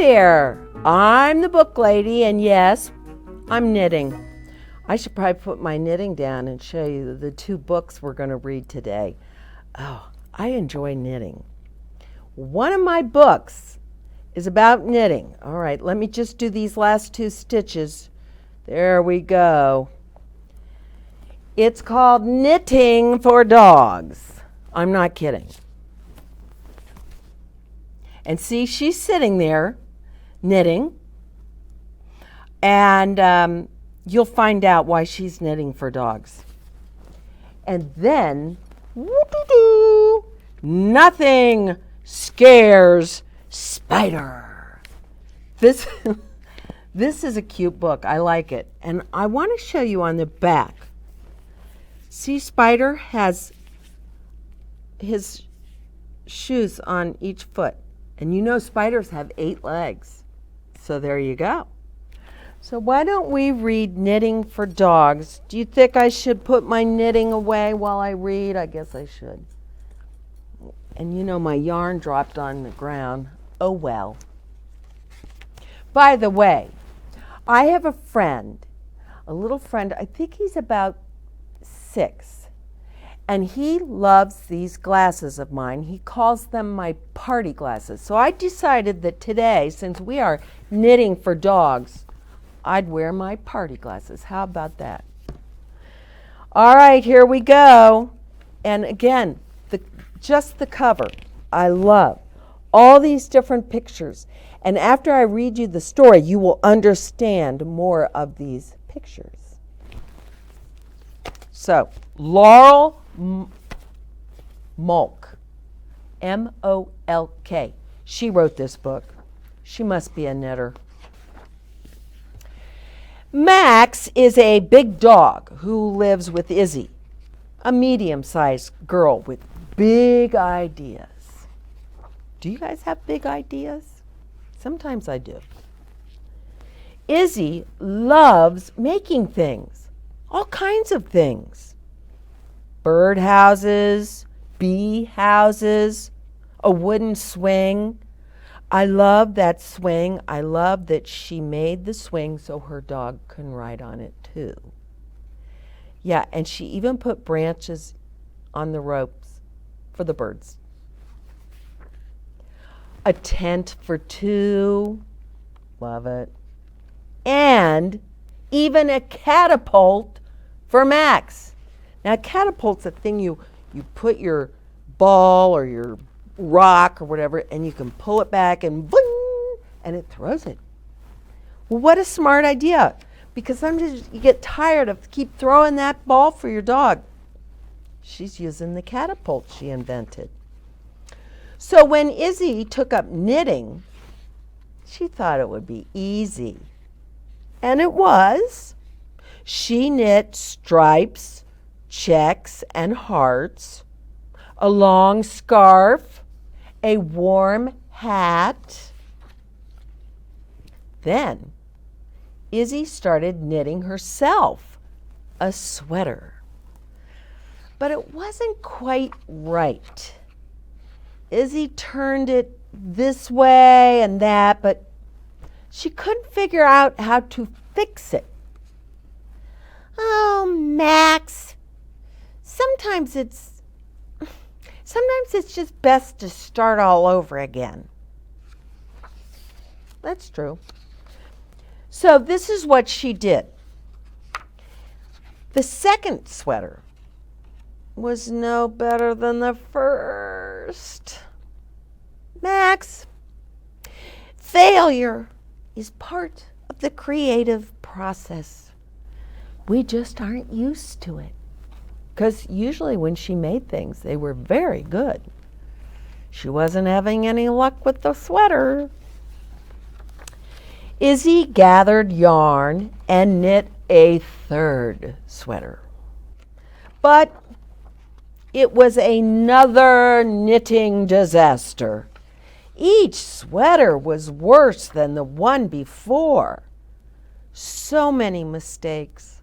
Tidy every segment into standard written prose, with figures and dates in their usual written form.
there, I'm the book lady, and yes, I'm knitting. I should probably put my knitting down and show you the two books we're going to read today. Oh, I enjoy knitting. One of my books is about knitting. All right, let me just do these last two stitches. There we go. It's called Knitting for Dogs. I'm not kidding. And see, she's sitting there knitting, and you'll find out why she's knitting for dogs. And then, whoop-de-doo, nothing scares Spider. This is a cute book. I like it. And I want to show you on the back. See, Spider has his shoes on each foot. And you know spiders have 8 legs. So there you go. So why don't we read Knitting for Dogs? Do you think I should put my knitting away while I read? I guess I should. And you know my yarn dropped on the ground. Oh well. By the way, I have a friend, a little friend, I think he's about 6. And he loves these glasses of mine. He calls them my party glasses. So I decided that today, since we are knitting for dogs, I'd wear my party glasses. How about that? All right, here we go. And again, just the cover. I love all these different pictures. And after I read you the story, you will understand more of these pictures. So, Laurel Molk, M-O-L-K. She wrote this book. She must be a knitter. Max is a big dog who lives with Izzy, a medium-sized girl with big ideas. Do you guys have big ideas? Sometimes I do. Izzy loves making things, all kinds of things. Bird houses, bee houses, a wooden swing. I love that swing. I love that she made the swing so her dog can ride on it too. Yeah, and she even put branches on the ropes for the birds. A tent for 2. Love it. And even a catapult for Max. Now, a catapult's a thing you put your ball or your rock or whatever, and you can pull it back and boing, and it throws it. Well, what a smart idea, because sometimes you get tired of keep throwing that ball for your dog. She's using the catapult she invented. So when Izzy took up knitting, she thought it would be easy. And it was. She knit stripes, checks, and hearts, a long scarf, a warm hat. Then Izzy started knitting herself a sweater. But it wasn't quite right. Izzy turned it this way and that, but she couldn't figure out how to fix it. Oh, Max, sometimes it's just best to start all over again. That's true. So this is what she did. The second sweater was no better than the first. Max, failure is part of the creative process. We just aren't used to it. Because usually when she made things, they were very good. She wasn't having any luck with the sweater. Izzy gathered yarn and knit a third sweater. But it was another knitting disaster. Each sweater was worse than the one before. So many mistakes.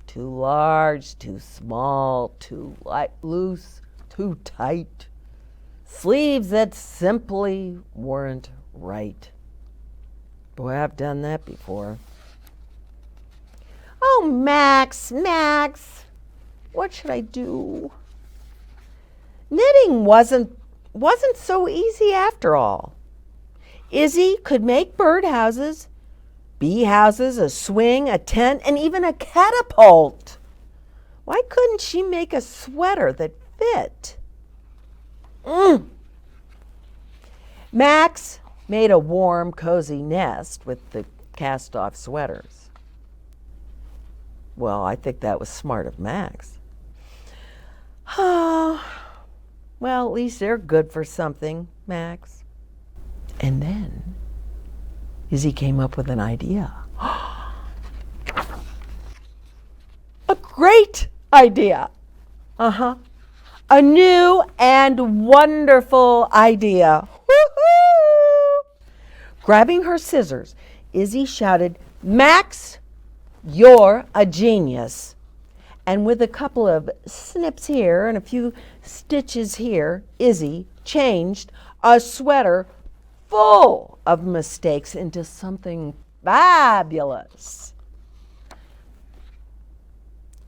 Too large, too small, too loose, too tight. Sleeves that simply weren't right. Boy, I've done that before. Oh, Max, what should I do? Knitting wasn't so easy after all. Izzy could make birdhouses, bee houses, a swing, a tent, and even a catapult. Why couldn't she make a sweater that fit? Max made a warm, cozy nest with the cast-off sweaters. Well, I think that was smart of Max. Oh, well, at least they're good for something, Max. And then Izzy came up with an idea. A great idea. A new and wonderful idea. Woo-hoo! Grabbing her scissors, Izzy shouted, "Max, you're a genius." And with a couple of snips here and a few stitches here, Izzy changed a sweater full of mistakes into something fabulous.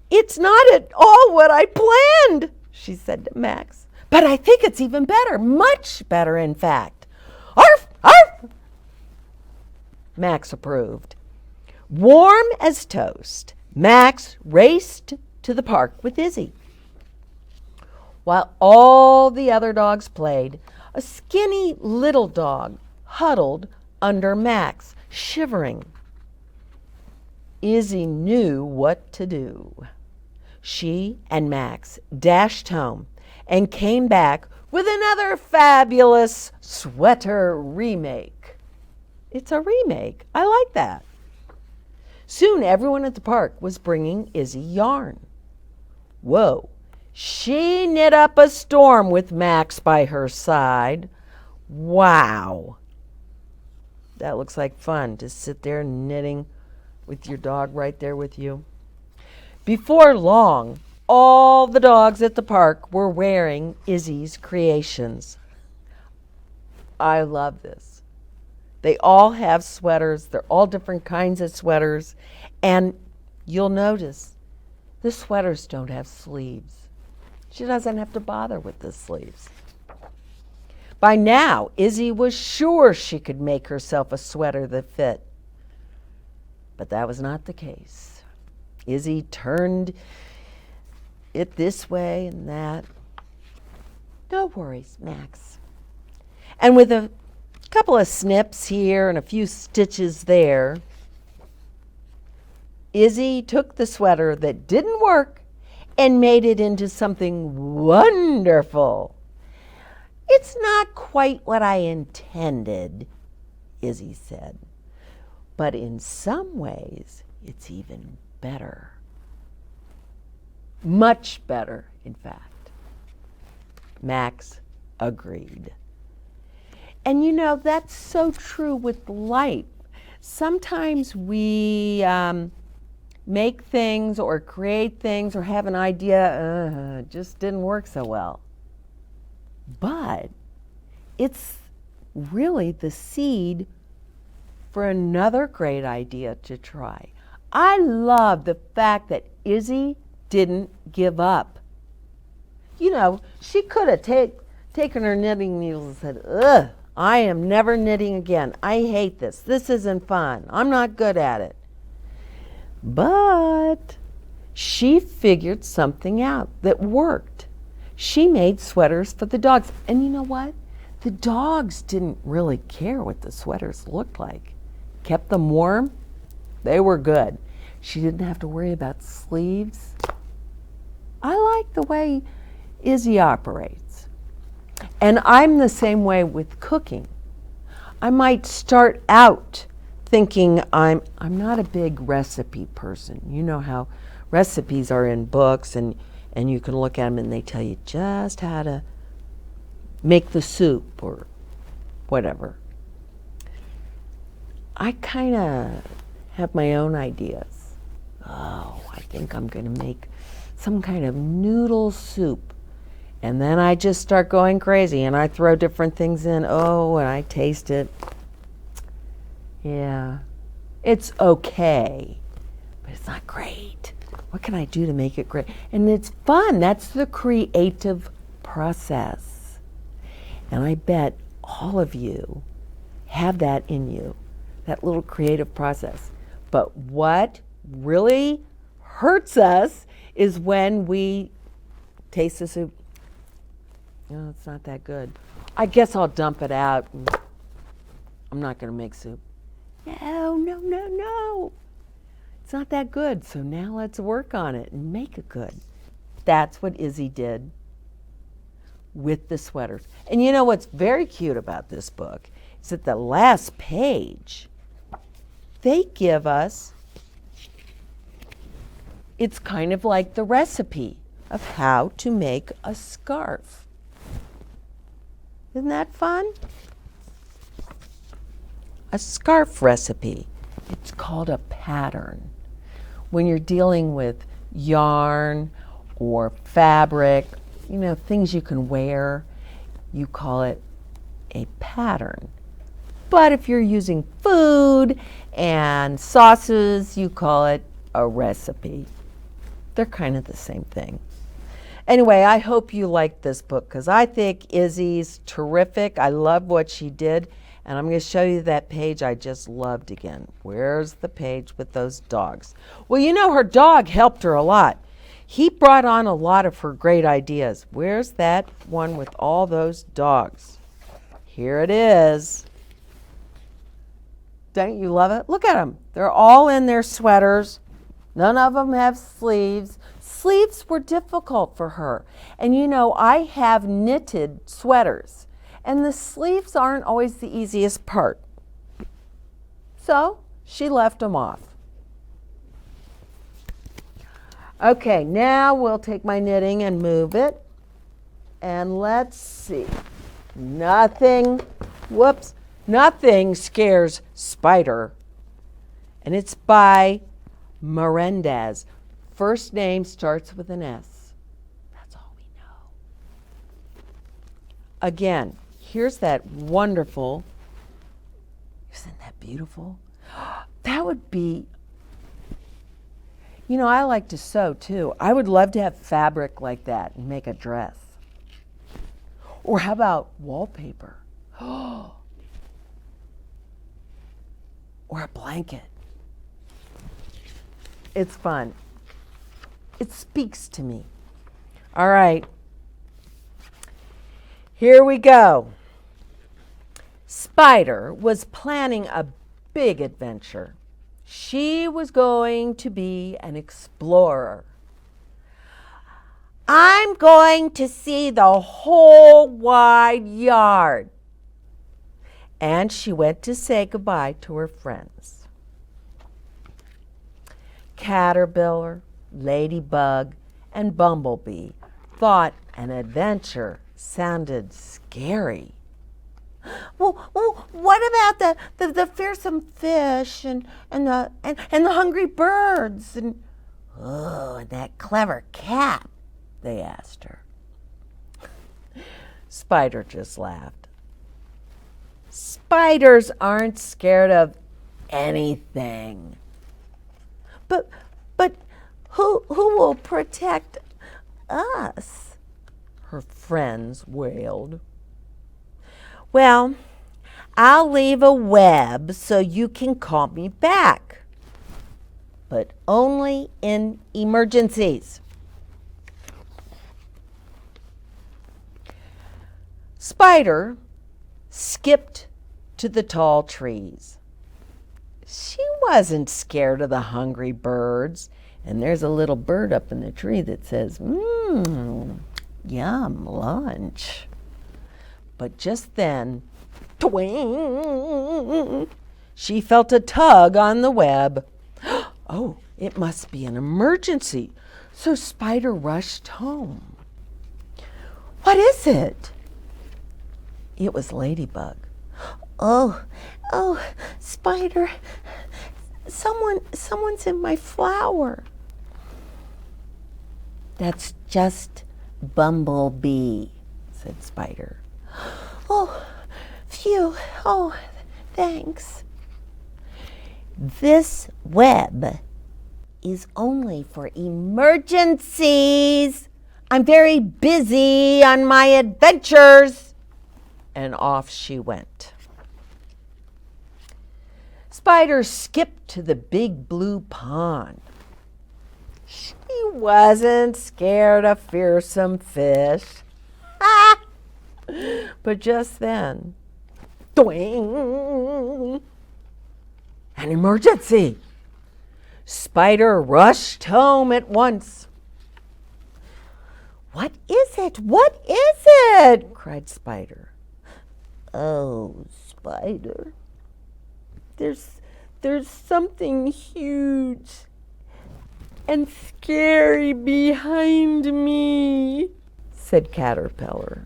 "It's not at all what I planned," she said to Max. "But I think it's even better, much better, in fact." "Arf, arf!" Max approved. Warm as toast, Max raced to the park with Izzy. While all the other dogs played, a skinny little dog huddled under Max, shivering. Izzy knew what to do. She and Max dashed home and came back with another fabulous sweater remake. It's a remake. I like that. Soon everyone at the park was bringing Izzy yarn. Whoa, she knit up a storm with Max by her side. Wow. That looks like fun, to sit there knitting with your dog right there with you. Before long, all the dogs at the park were wearing Izzy's creations. I love this. They all have sweaters. They're all different kinds of sweaters. And you'll notice the sweaters don't have sleeves. She doesn't have to bother with the sleeves. By now, Izzy was sure she could make herself a sweater that fit. But that was not the case. Izzy turned it this way and that. "No worries, Max." And with a couple of snips here and a few stitches there, Izzy took the sweater that didn't work and made it into something wonderful. "It's not quite what I intended," Izzy said, "but in some ways it's even better. Much better, in fact." Max agreed. And you know, that's so true with life. Sometimes we make things or create things or have an idea, just didn't work so well. But it's really the seed for another great idea to try. I love the fact that Izzy didn't give up. You know, she could have taken her knitting needles and said, "Ugh, I am never knitting again. I hate this. This isn't fun. I'm not good at it." But she figured something out that worked. She made sweaters for the dogs. And you know what? The dogs didn't really care what the sweaters looked like. Kept them warm. They were good. She didn't have to worry about sleeves. I like the way Izzy operates. And I'm the same way with cooking. I might start out thinking I'm not a big recipe person. You know how recipes are in books and you can look at them and they tell you just how to make the soup or whatever. I kind of have my own ideas. Oh, I think I'm going to make some kind of noodle soup. And then I just start going crazy and I throw different things in. Oh, and I taste it. Yeah. It's okay, but it's not great. What can I do to make it great? And it's fun. That's the creative process. And I bet all of you have that in you, that little creative process. But what really hurts us is when we taste the soup. Oh, it's not that good. I guess I'll dump it out. I'm not going to make soup. No. It's not that good, so now let's work on it and make it good. That's what Izzy did with the sweaters. And you know what's very cute about this book is that the last page, they give us, it's kind of like the recipe of how to make a scarf. Isn't that fun? A scarf recipe. It's called a pattern. When you're dealing with yarn or fabric, you know, things you can wear, you call it a pattern. But if you're using food and sauces, you call it a recipe. They're kind of the same thing. Anyway, I hope you liked this book because I think Izzy's terrific. I love what she did. And I'm going to show you that page I just loved again. Where's the page with those dogs? Well, you know, her dog helped her a lot. He brought on a lot of her great ideas. Where's that one with all those dogs? Here it is. Don't you love it? Look at them. They're all in their sweaters. None of them have sleeves. Sleeves were difficult for her. And you know, I have knitted sweaters. And the sleeves aren't always the easiest part. So she left them off. Okay, now we'll take my knitting and move it. And let's see. Nothing scares Spider. And it's by Melendez. First name starts with an S. That's all we know. Again, here's that wonderful, isn't that beautiful? That would be, you know, I like to sew too. I would love to have fabric like that and make a dress. Or how about wallpaper? Or a blanket. It's fun. It speaks to me. All right. Here we go. Spider was planning a big adventure. She was going to be an explorer. I'm going to see the whole wide yard. And she went to say goodbye to her friends. Caterpillar, Ladybug, and Bumblebee thought an adventure sounded scary. Well, what about the fearsome fish and the hungry birds and that clever cat? They asked her. Spider just laughed. Spiders aren't scared of anything. But who will protect us? Her friends wailed. Well, I'll leave a web so you can call me back, but only in emergencies. Spider skipped to the tall trees. She wasn't scared of the hungry birds, and there's a little bird up in the tree that says, yum, lunch. But just then, twing, she felt a tug on the web. Oh, it must be an emergency. So Spider rushed home. What is it? It was Ladybug. Oh, Spider, someone's in my flower. That's just Bumblebee, said Spider. Oh, phew. Oh, thanks. This web is only for emergencies. I'm very busy on my adventures. And off she went. Spider skipped to the big blue pond. She wasn't scared of fearsome fish. But just then, doing, an emergency. Spider rushed home at once. "What is it? What is it?" cried Spider. Oh, Spider, There's something huge and scary behind me," said Caterpillar.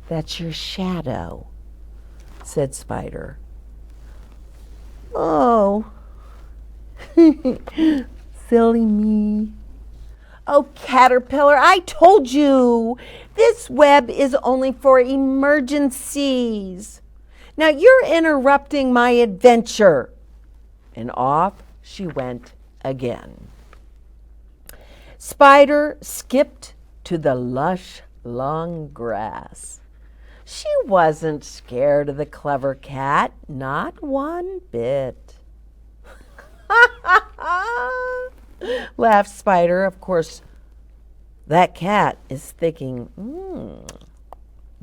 "That's your shadow," said Spider. oh, Silly me. oh, Caterpillar, I told you, this web is only for emergencies. Now you're interrupting my adventure. And off she went again. Spider skipped to the lush, long grass. She wasn't scared of the clever cat, not one bit. Laughed Spider. Of course, that cat is thinking,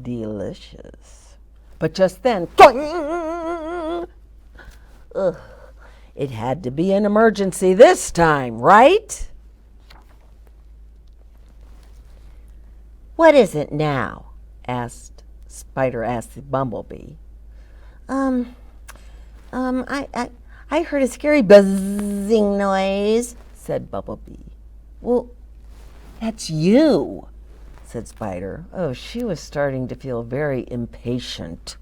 delicious. But just then, ugh, it had to be an emergency this time, right? What is it now? Spider asked the bumblebee. I heard a scary buzzing noise, said Bumblebee. Well, that's you, said Spider. Oh, she was starting to feel very impatient.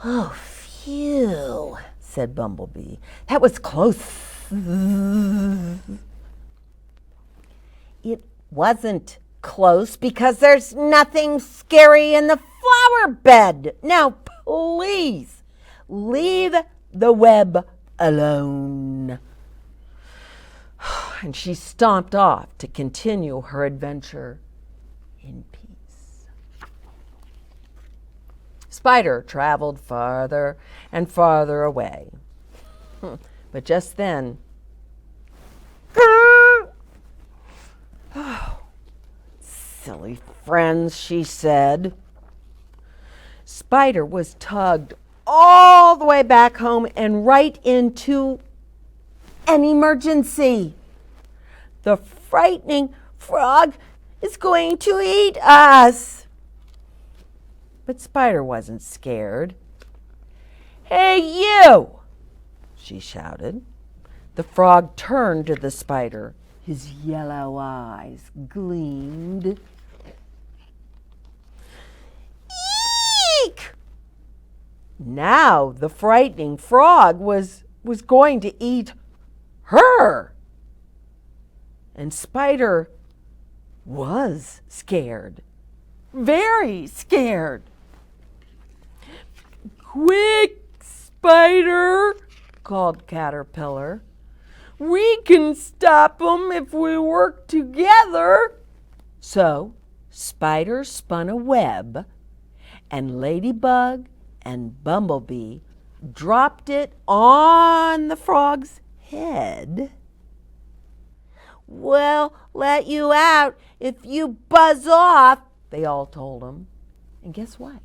Oh, phew, said Bumblebee. That was close. It wasn't close because there's nothing scary in the flower bed. Now, please, leave the web alone. And she stomped off to continue her adventure in peace. Spider traveled farther and farther away. But just then, oh, silly friends, she said. Spider was tugged all the way back home and right into an emergency. The frightening frog is going to eat us. But Spider wasn't scared. "Hey, you!" she shouted. The frog turned to the spider. His yellow eyes gleamed. Eek! Now the frightening frog was going to eat her. And Spider was scared, very scared. "Quick, Spider," called Caterpillar. "We can stop 'em if we work together." So Spider spun a web, and Ladybug and Bumblebee dropped it on the frog's head. "We'll let you out if you buzz off," they all told him. And guess what?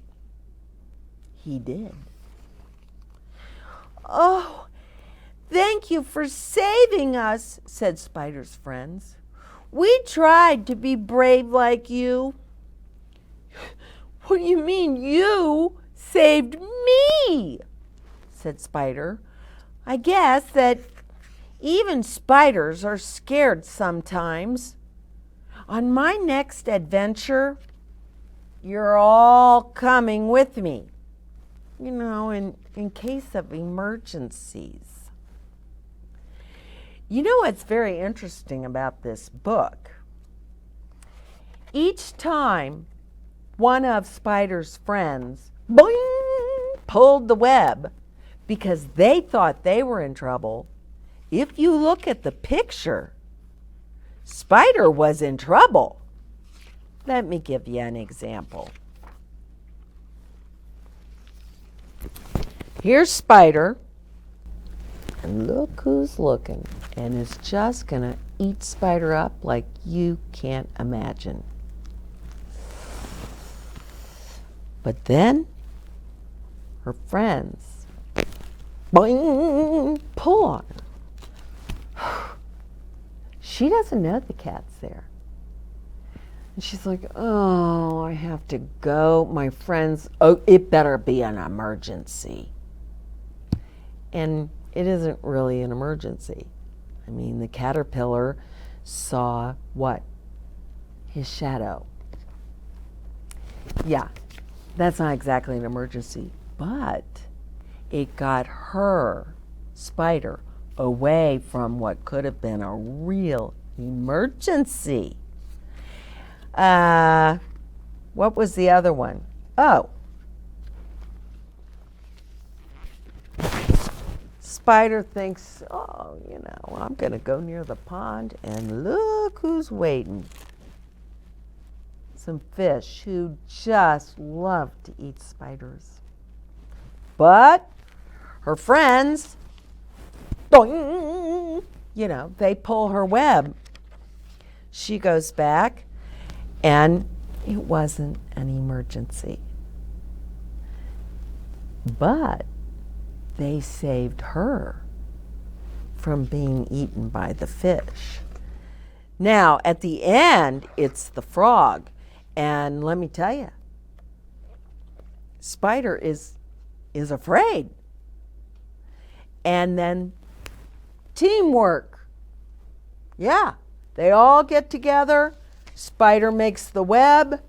He did. "Oh, thank you for saving us," said Spider's friends. "We tried to be brave like you." "What do you mean you saved me?" said Spider. "I guess that even spiders are scared sometimes. On my next adventure, you're all coming with me, in case of emergencies." You know what's very interesting about this book? Each time one of Spider's friends, boing, pulled the web, because they thought they were in trouble. If you look at the picture, Spider was in trouble. Let me give you an example. Here's Spider, and look who's looking, and is just gonna eat Spider up like you can't imagine. But then her friends, boing, pull on her. She doesn't know the cat's there. And she's like, oh, I have to go. My friends, oh, it better be an emergency. And it isn't really an emergency. I mean, the caterpillar saw what? His shadow. Yeah, that's not exactly an emergency, but it got her, Spider, away from what could have been a real emergency. What was the other one? Oh. Spider thinks, oh, I'm going to go near the pond, and look who's waiting. Some fish who just love to eat spiders. But her friends, boing, they pull her web. She goes back, and it wasn't an emergency. But they saved her from being eaten by the fish. Now, at the end, it's the frog. And let me tell you, Spider is afraid. And then teamwork. Yeah, they all get together. Spider makes the web,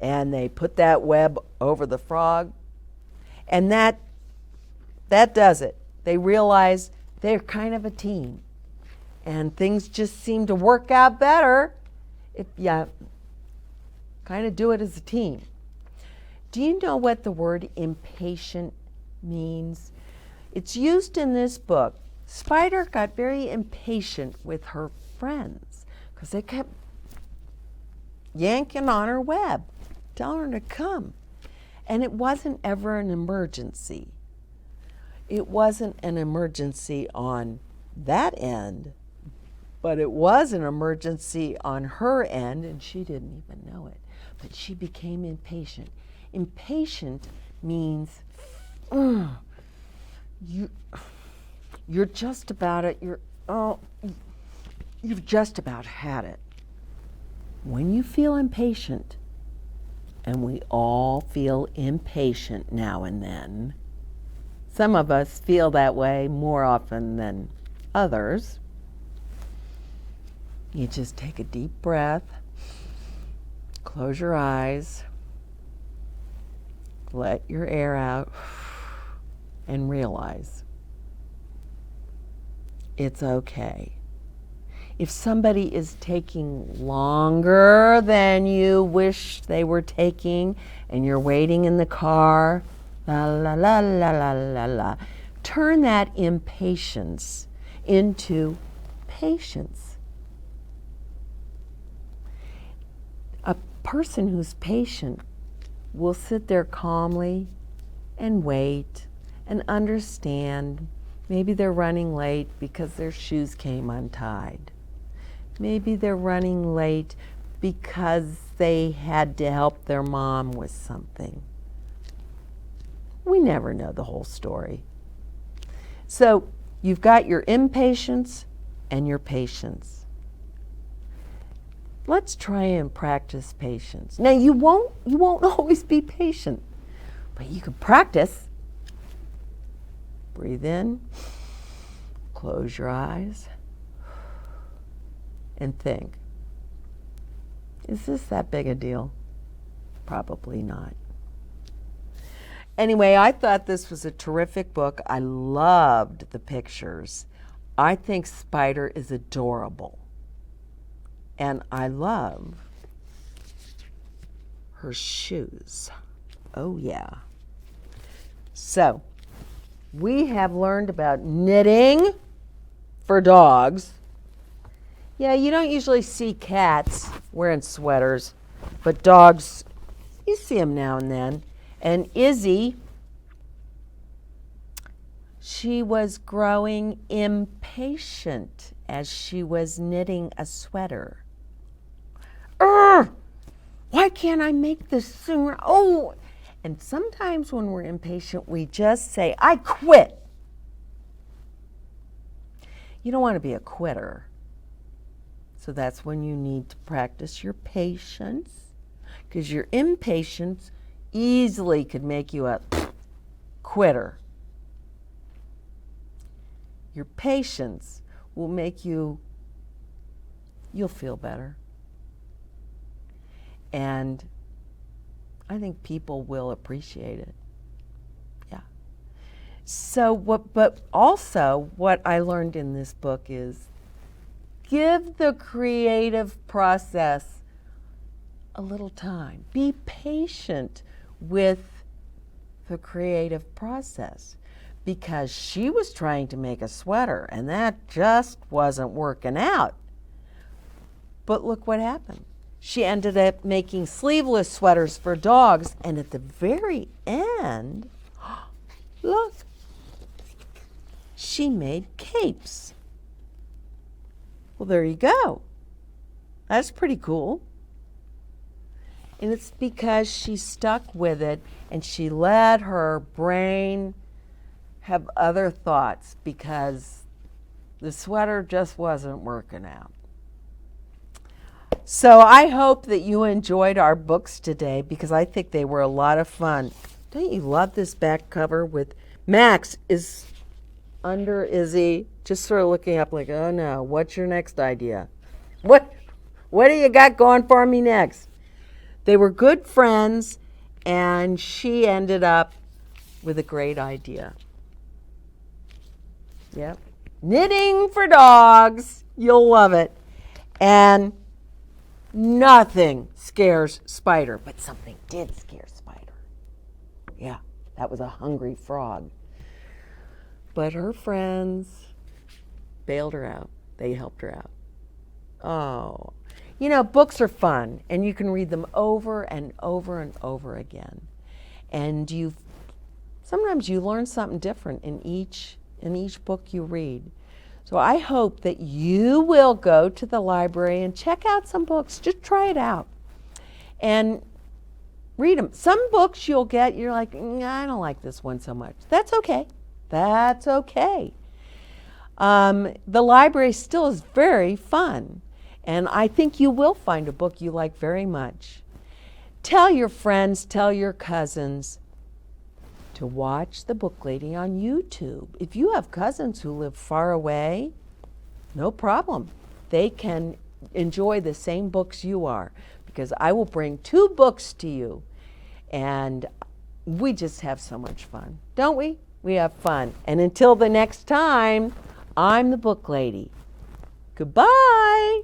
and they put that web over the frog. And that does it. They realize they're kind of a team. And things just seem to work out better if you kind of do it as a team. Do you know what the word impatient means? It's used in this book. Spider got very impatient with her friends because they kept yanking on her web, telling her to come. And it wasn't ever an emergency. It wasn't an emergency on that end, but it was an emergency on her end, and she didn't even know it. But she became impatient. Impatient means you're just about it. You've just about had it. When you feel impatient, and we all feel impatient now and then, some of us feel that way more often than others. You just take a deep breath, close your eyes, let your air out, and realize it's okay. If somebody is taking longer than you wish they were taking, and you're waiting in the car, la la la la la la la, turn that impatience into patience. A person who's patient will sit there calmly and wait and understand. Maybe they're running late because their shoes came untied. Maybe they're running late because they had to help their mom with something. We never know the whole story. So you've got your impatience and your patience. Let's try and practice patience. Now you won't always be patient, but you can practice. Breathe in, close your eyes, and think, is this that big a deal? Probably not. Anyway, I thought this was a terrific book. I loved the pictures. I think Spider is adorable. And I love her shoes. Oh, yeah. So, we have learned about knitting for dogs. Yeah, you don't usually see cats wearing sweaters, but dogs, you see them now and then. And Izzy, she was growing impatient as she was knitting a sweater. Why can't I make this sooner? Oh, and sometimes when we're impatient, we just say, I quit. You don't want to be a quitter. So that's when you need to practice your patience, because your impatience easily could make you a quitter. Your patience will make you'll feel better. And I think people will appreciate it. Yeah. So but also what I learned in this book is give the creative process a little time. Be patient with the creative process, because she was trying to make a sweater and that just wasn't working out. But look what happened. She ended up making sleeveless sweaters for dogs, and at the very end, look, she made capes. Well, there you go. That's pretty cool. And it's because she stuck with it and she let her brain have other thoughts, because the sweater just wasn't working out. So I hope that you enjoyed our books today, because I think they were a lot of fun. Don't you love this back cover with Max is under Izzy, just sort of looking up like, oh no, what's your next idea? What do you got going for me next? They were good friends, and she ended up with a great idea. Yep. Knitting for dogs. You'll love it. And nothing scares Spider, but something did scare Spider. Yeah, that was a hungry frog. But her friends bailed her out. They helped her out. Oh, you know, books are fun, and you can read them over and over and over again. And sometimes you learn something different in each book you read. So I hope that you will go to the library and check out some books. Just try it out and read them. Some books you're like, I don't like this one so much. That's okay. That's okay. The library still is very fun, and I think you will find a book you like very much. Tell your friends, tell your cousins to watch The Book Lady on YouTube. If you have cousins who live far away, no problem. They can enjoy the same books you are, because I will bring 2 books to you, and we just have so much fun, don't we? We have fun. And until the next time, I'm the Book Lady. Goodbye.